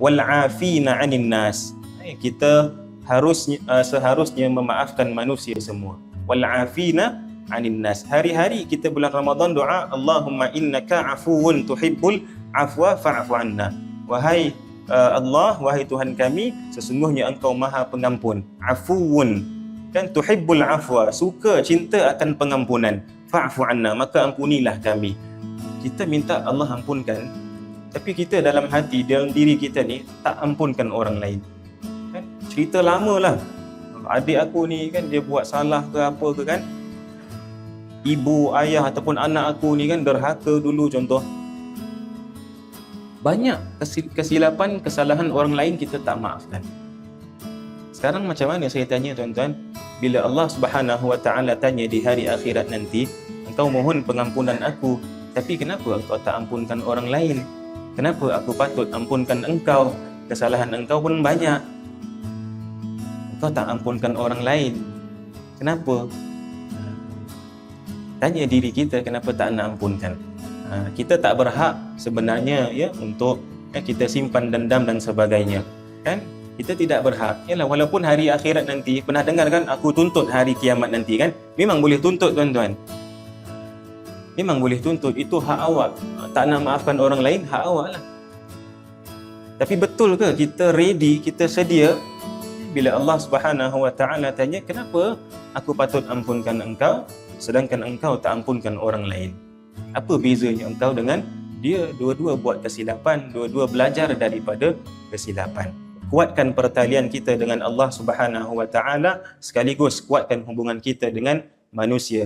wal 'afina 'anil nas. Kita seharusnya memaafkan manusia semua. Wal 'afina 'anil nas. Hari-hari kita bulan Ramadan doa, Allahumma innaka 'afuwun tuhibbul 'afwa fa'fu 'anna. Wahai Allah, wahai Tuhan kami, sesungguhnya Engkau Maha Pengampun. 'Afuwun, kan, tuhibbul 'afwa, suka, cinta akan pengampunan. Fa'fu 'anna, maka ampunilah kami. Kita minta Allah ampunkan, tapi kita dalam hati, dalam diri kita ni tak ampunkan orang lain. Kan? Cerita lama lah. Adik aku ni kan, dia buat salah ke apa ke kan, ibu, ayah ataupun anak aku ni kan derhaka dulu contoh. Banyak kesilapan, kesalahan orang lain kita tak maafkan. Sekarang macam mana saya tanya tuan-tuan, bila Allah Subhanahu Wa Taala tanya di hari akhirat nanti, engkau mohon pengampunan aku, tapi kenapa engkau tak ampunkan orang lain? Kenapa aku patut ampunkan engkau? Kesalahan engkau pun banyak, engkau tak ampunkan orang lain. Kenapa? Tanya diri kita, kenapa tak nak ampunkan? Kita tak berhak sebenarnya ya untuk kita simpan dendam dan sebagainya, kan? Kita tidak berhak. Yalah, walaupun hari akhirat nanti, pernah dengar kan, aku tuntut hari kiamat nanti kan? Memang boleh tuntut tuan-tuan. Memang boleh tuntut, itu hak awak. Tak nak maafkan orang lain, hak awak lah. Tapi betul ke kita ready, kita sedia bila Allah Subhanahu Wa Taala tanya, kenapa aku patut ampunkan engkau sedangkan engkau tak ampunkan orang lain? Apa bezanya engkau dengan dia? Dua-dua buat kesilapan, dua-dua belajar daripada kesilapan. Kuatkan pertalian kita dengan Allah Subhanahu Wa Taala, sekaligus kuatkan hubungan kita dengan manusia.